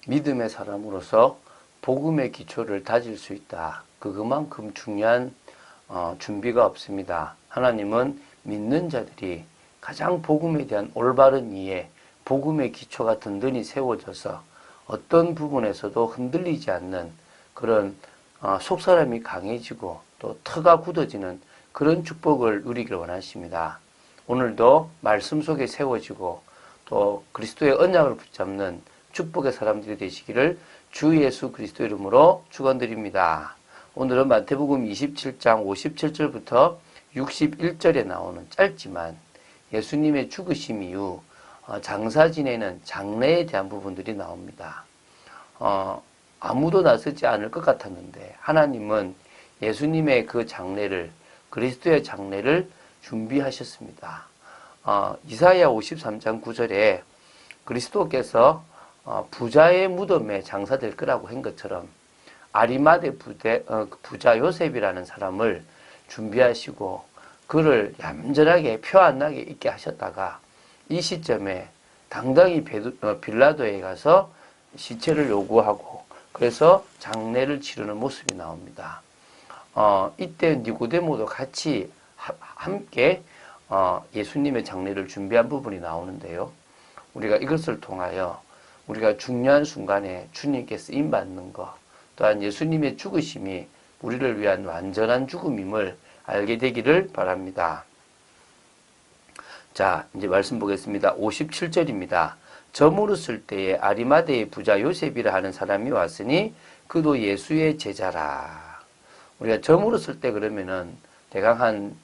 믿음의 사람으로서 복음의 기초를 다질 수 있다. 그만큼 중요한 준비가 없습니다. 하나님은 믿는 자들이 가장 복음에 대한 올바른 이해, 복음의 기초가 든든히 세워져서 어떤 부분에서도 흔들리지 않는 그런 속사람이 강해지고 또 터가 굳어지는 그런 축복을 누리길 원하십니다. 오늘도 말씀 속에 세워지고 또 그리스도의 언약을 붙잡는 축복의 사람들이 되시기를 주 예수 그리스도 이름으로 축원드립니다. 오늘은 마태복음 27장 57절부터 61절에 나오는 짧지만 예수님의 죽으심 이후 장사 지내는 장례에 대한 부분들이 나옵니다. 아무도 나서지 않을 것 같았는데 하나님은 예수님의 그 장례를, 그리스도의 장례를 준비하셨습니다. 이사야 53장 9절에 그리스도께서 부자의 무덤에 장사될 거라고 한 것처럼 아리마대 부자 요셉이라는 사람을 준비하시고 그를 얌전하게 표 안 나게 있게 하셨다가 이 시점에 당당히 빌라도에 가서 시체를 요구하고 그래서 장례를 치르는 모습이 나옵니다. 이때 니고데모도 같이 함께 예수님의 장례를 준비한 부분이 나오는데요. 우리가 이것을 통하여 우리가 중요한 순간에 주님께 쓰임받는 것, 또한 예수님의 죽으심이 우리를 위한 완전한 죽음임을 알게 되기를 바랍니다. 자, 이제 말씀 보겠습니다. 57절입니다. 저물었을 때에 아리마대의 부자 요셉이라 하는 사람이 왔으니 그도 예수의 제자라. 우리가 저물었을 때 그러면은 대강 한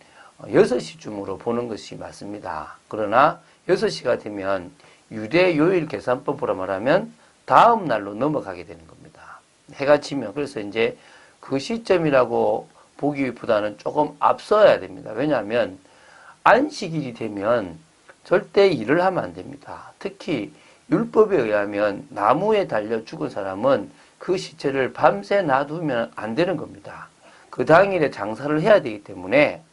6시쯤으로 보는 것이 맞습니다. 그러나 6시가 되면 유대 요일 계산법으로 말하면 다음 날로 넘어가게 되는 겁니다. 해가 지면. 그래서 이제 그 시점이라고 보기보다는 조금 앞서야 됩니다. 왜냐하면 안식일이 되면 절대 일을 하면 안 됩니다. 특히 율법에 의하면 나무에 달려 죽은 사람은 그 시체를 밤새 놔두면 안 되는 겁니다. 그 당일에 장사를 해야 되기 때문에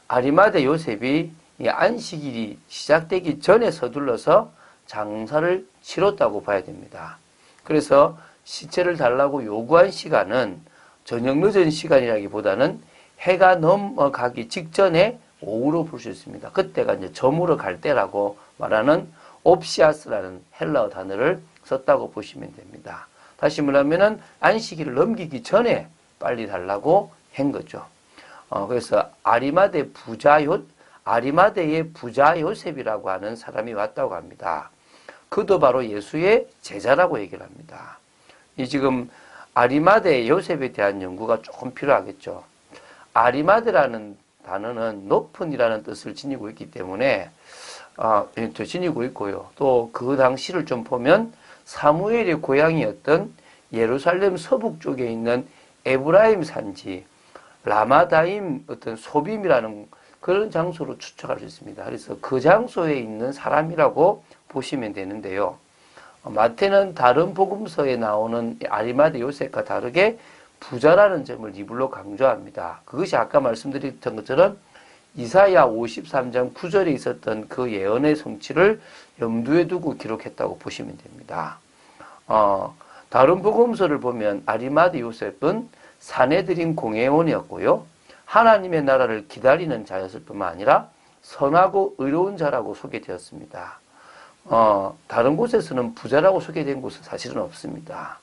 아리마대 요셉이 이 안식일이 시작되기 전에 서둘러서 장사를 치렀다고 봐야 됩니다. 그래서 시체를 달라고 요구한 시간은 저녁 늦은 시간이라기보다는 해가 넘어가기 직전에 오후로 볼 수 있습니다. 그때가 이제 저물어 갈 때라고 말하는 옵시아스라는 헬라어 단어를 썼다고 보시면 됩니다. 다시 말하면은 안식일을 넘기기 전에 빨리 달라고 한 거죠. 그래서 아리마대의 부자 요셉이라고 하는 사람이 왔다고 합니다. 그도 바로 예수의 제자라고 얘기를 합니다. 이 지금 아리마대 요셉에 대한 연구가 조금 필요하겠죠. 아리마대라는 단어는 높은이라는 뜻을 지니고 있기 때문에 지니고 있고요. 또 그 당시를 좀 보면 사무엘의 고향이었던 예루살렘 서북 쪽에 있는 에브라임 산지 라마다임 어떤 소빔이라는 그런 장소로 추측할 수 있습니다. 그래서 그 장소에 있는 사람이라고 보시면 되는데요. 마태는 다른 복음서에 나오는 아리마대 요셉과 다르게 부자라는 점을 이불로 강조합니다. 그것이 아까 말씀드렸던 것처럼 이사야 53장 9절에 있었던 그 예언의 성취를 염두에 두고 기록했다고 보시면 됩니다. 다른 복음서를 보면 아리마대 요셉은 사내들인 공회원이었고요. 하나님의 나라를 기다리는 자였을 뿐만 아니라 선하고 의로운 자라고 소개되었습니다. 다른 곳에서는 부자라고 소개된 곳은 사실은 없습니다.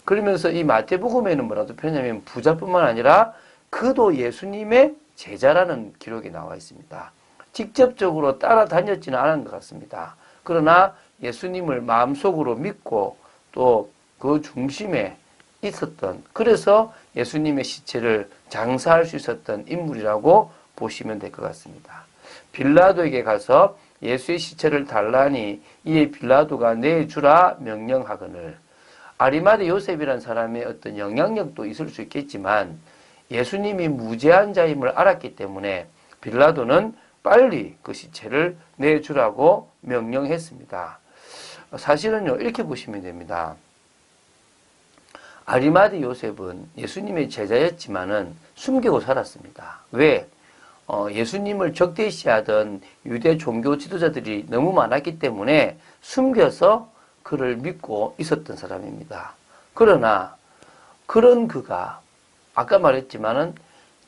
그러면서 이 마태복음에는 뭐라도 표현하면 부자뿐만 아니라 그도 예수님의 제자라는 기록이 나와 있습니다. 직접적으로 따라다녔지는 않은 것 같습니다. 그러나 예수님을 마음속으로 믿고 또 그 중심에 있었던, 그래서 예수님의 시체를 장사할 수 있었던 인물이라고 보시면 될 것 같습니다. 빌라도에게 가서 예수의 시체를 달라니 이에 빌라도가 내주라 명령하거늘. 아리마대 요셉이라는 사람의 어떤 영향력도 있을 수 있겠지만 예수님이 무죄한 자임을 알았기 때문에 빌라도는 빨리 그 시체를 내주라고 명령했습니다. 사실은요, 이렇게 보시면 됩니다. 아리마대 요셉은 예수님의 제자였지만은 숨기고 살았습니다. 왜? 예수님을 적대시하던 유대 종교 지도자들이 너무 많았기 때문에 숨겨서 그를 믿고 있었던 사람입니다. 그러나 그런 그가 아까 말했지만은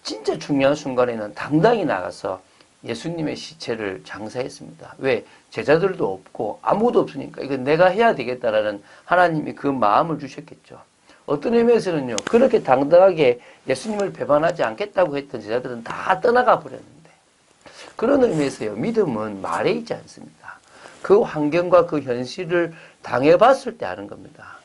진짜 중요한 순간에는 당당히 나가서 예수님의 시체를 장사했습니다. 왜? 제자들도 없고 아무도 없으니까 이건 내가 해야 되겠다라는 하나님이 그 마음을 주셨겠죠. 어떤 의미에서는요, 그렇게 당당하게 예수님을 배반하지 않겠다고 했던 제자들은 다 떠나가 버렸는데, 그런 의미에서요, 믿음은 말에 있지 않습니다. 그 환경과 그 현실을 당해봤을 때 아는 겁니다.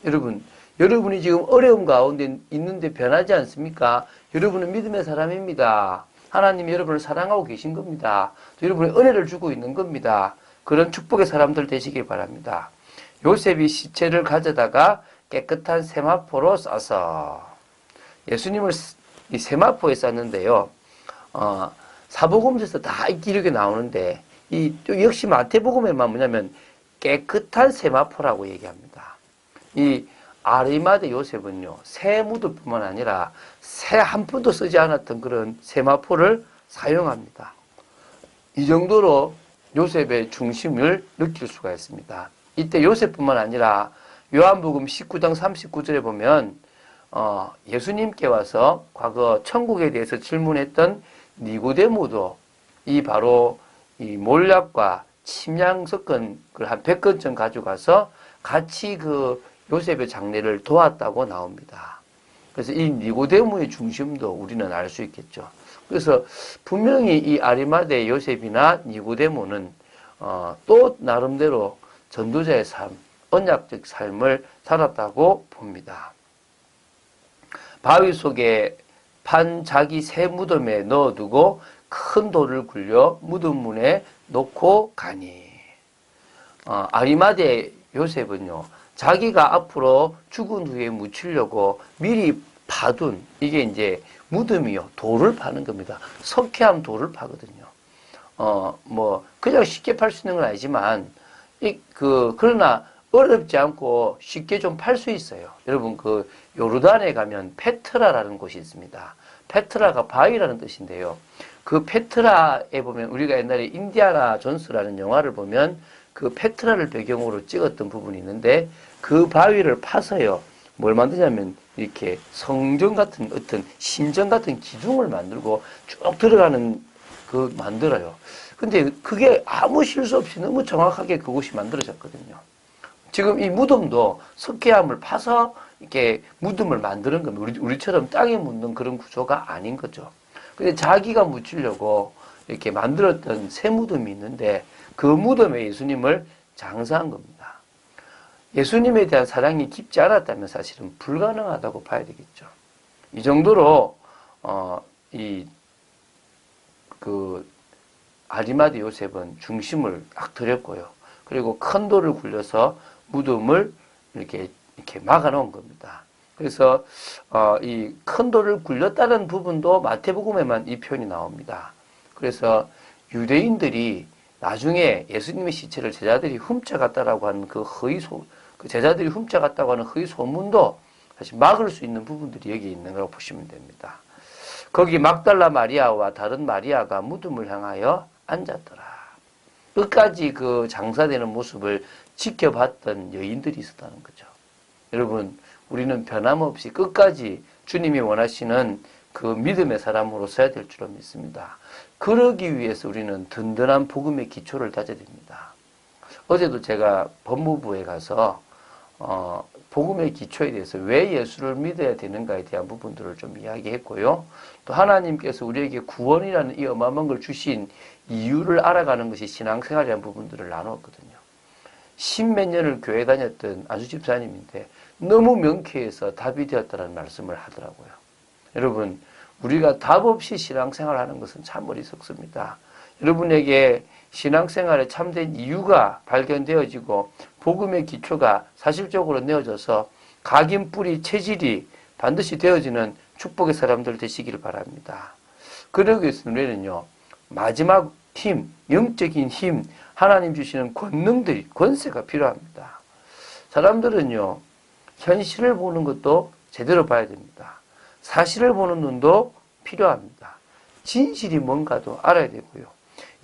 여러분이 지금 어려움 가운데 있는데 변하지 않습니까? 여러분은 믿음의 사람입니다. 하나님이 여러분을 사랑하고 계신 겁니다. 여러분의 은혜를 주고 있는 겁니다. 그런 축복의 사람들 되시길 바랍니다. 요셉이 시체를 가져다가 깨끗한 세마포로 싸서 예수님을 이 세마포에 쌌는데요. 사복음서에서 다 이렇게 나오는데 역시 마태복음에만 뭐냐면 깨끗한 세마포라고 얘기합니다. 이 아리마대 요셉은요, 새 묻을 뿐만 아니라 새 한 푼도 쓰지 않았던 그런 세마포를 사용합니다. 이 정도로 요셉의 중심을 느낄 수가 있습니다. 이때 요셉뿐만 아니라 요한복음 19장 39절에 보면 예수님께 와서 과거 천국에 대해서 질문했던 니고데모도 이 바로 이 몰약과 침향 섞은 걸 한 100건쯤 가져가서 같이 그 요셉의 장례를 도왔다고 나옵니다. 그래서 이 니고데모의 중심도 우리는 알 수 있겠죠. 그래서 분명히 이 아리마대 요셉이나 니고데모는 또 나름대로 전도자의 삶, 언약적 삶을 살았다고 봅니다. 바위 속에 판 자기 새 무덤에 넣어두고 큰 돌을 굴려 무덤 문에 놓고 가니, 아리마대 요셉은요, 자기가 앞으로 죽은 후에 묻히려고 미리 파둔, 이게 이제 무덤이요, 돌을 파는 겁니다. 석회암 돌을 파거든요. 그냥 쉽게 팔 수 있는 건 아니지만, 그러나 어렵지 않고 쉽게 좀 팔 수 있어요. 여러분, 요르단에 가면 페트라라는 곳이 있습니다. 페트라가 바위라는 뜻인데요. 그 페트라에 보면 우리가 옛날에 인디아나 존스라는 영화를 보면 그 페트라를 배경으로 찍었던 부분이 있는데, 그 바위를 파서요, 뭘 만드냐면 이렇게 성전 같은 어떤 신전 같은 기둥을 만들고 쭉 들어가는 만들어요. 근데 그게 아무 실수 없이 너무 정확하게 그곳이 만들어졌거든요. 지금 이 무덤도 석회암을 파서 이렇게 무덤을 만드는 겁니다. 우리처럼 땅에 묻는 그런 구조가 아닌 거죠. 근데 자기가 묻히려고 이렇게 만들었던 새 무덤이 있는데 그 무덤에 예수님을 장사한 겁니다. 예수님에 대한 사랑이 깊지 않았다면 사실은 불가능하다고 봐야 되겠죠. 이 정도로 아리마대 요셉은 중심을 딱 들였고요. 그리고 큰 돌을 굴려서 무덤을 이렇게 막아 놓은 겁니다. 그래서 이 큰 돌을 굴렸다는 부분도 마태복음에만 이 표현이 나옵니다. 그래서 유대인들이 나중에 예수님의 시체를 제자들이 훔쳐갔다라고 하는 그 제자들이 훔쳐갔다고 하는 허위 소문도 사실 막을 수 있는 부분들이 여기 있는 거라고 보시면 됩니다. 거기 막달라 마리아와 다른 마리아가 무덤을 향하여 앉았더라. 끝까지 그 장사되는 모습을 지켜봤던 여인들이 있었다는 거죠. 여러분, 우리는 변함없이 끝까지 주님이 원하시는 그 믿음의 사람으로 서야 될 줄로 믿습니다. 그러기 위해서 우리는 든든한 복음의 기초를 다져야 됩니다. 어제도 제가 법무부에 가서 복음의 기초에 대해서 왜 예수를 믿어야 되는가에 대한 부분들을 좀 이야기했고요. 또 하나님께서 우리에게 구원이라는 이 어마어마한 걸 주신 이유를 알아가는 것이 신앙생활이라는 부분들을 나누었거든요. 십몇 년을 교회 다녔던 안수 집사님인데 너무 명쾌해서 답이 되었다는 말씀을 하더라고요. 여러분, 우리가 답 없이 신앙생활을 하는 것은 참 어리석습니다. 여러분에게 신앙생활에 참된 이유가 발견되어지고 복음의 기초가 사실적으로 내어져서 각인 뿌리 체질이 반드시 되어지는 축복의 사람들 되시기를 바랍니다. 그러기 위해서 우리는요, 마지막 힘, 영적인 힘, 하나님 주시는 권능들이, 권세가 필요합니다. 사람들은요, 현실을 보는 것도 제대로 봐야 됩니다. 사실을 보는 눈도 필요합니다. 진실이 뭔가도 알아야 되고요.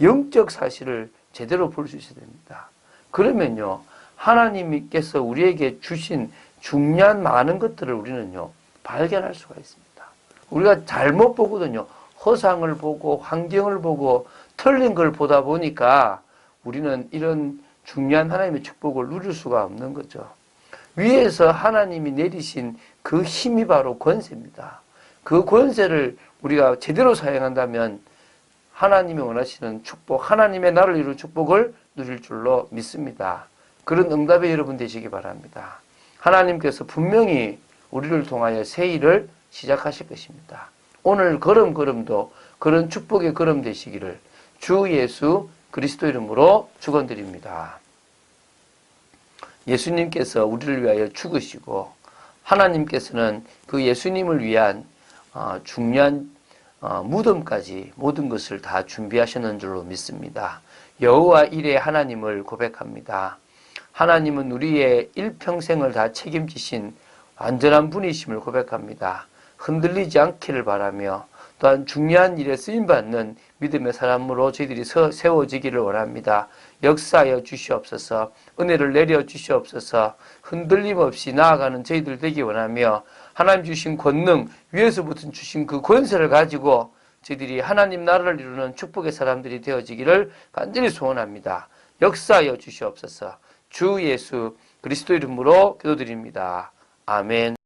영적 사실을 제대로 볼 수 있어야 됩니다. 그러면요, 하나님께서 우리에게 주신 중요한 많은 것들을 우리는요, 발견할 수가 있습니다. 우리가 잘못 보거든요. 허상을 보고 환경을 보고 틀린 걸 보다 보니까 우리는 이런 중요한 하나님의 축복을 누릴 수가 없는 거죠. 위에서 하나님이 내리신 그 힘이 바로 권세입니다. 그 권세를 우리가 제대로 사용한다면 하나님이 원하시는 축복, 하나님의 나를 이룬 축복을 누릴 줄로 믿습니다. 그런 응답의 여러분 되시기 바랍니다. 하나님께서 분명히 우리를 통하여 새 일을 시작하실 것입니다. 오늘 걸음걸음도 그런 축복의 걸음 되시기를 주 예수 그리스도 이름으로 축원드립니다. 예수님께서 우리를 위하여 죽으시고 하나님께서는 그 예수님을 위한 중요한 무덤까지 모든 것을 다 준비하셨는 줄로 믿습니다. 여호와 일의 하나님을 고백합니다. 하나님은 우리의 일평생을 다 책임지신 완전한 분이심을 고백합니다. 흔들리지 않기를 바라며 또한 중요한 일에 쓰임받는 믿음의 사람으로 저희들이 세워지기를 원합니다. 역사하여 주시옵소서, 은혜를 내려 주시옵소서, 흔들림 없이 나아가는 저희들 되기 원하며 하나님 주신 권능, 위에서부터 주신 그 권세를 가지고 저희들이 하나님 나라를 이루는 축복의 사람들이 되어지기를 간절히 소원합니다. 역사하여 주시옵소서. 주 예수 그리스도 이름으로 기도드립니다. 아멘.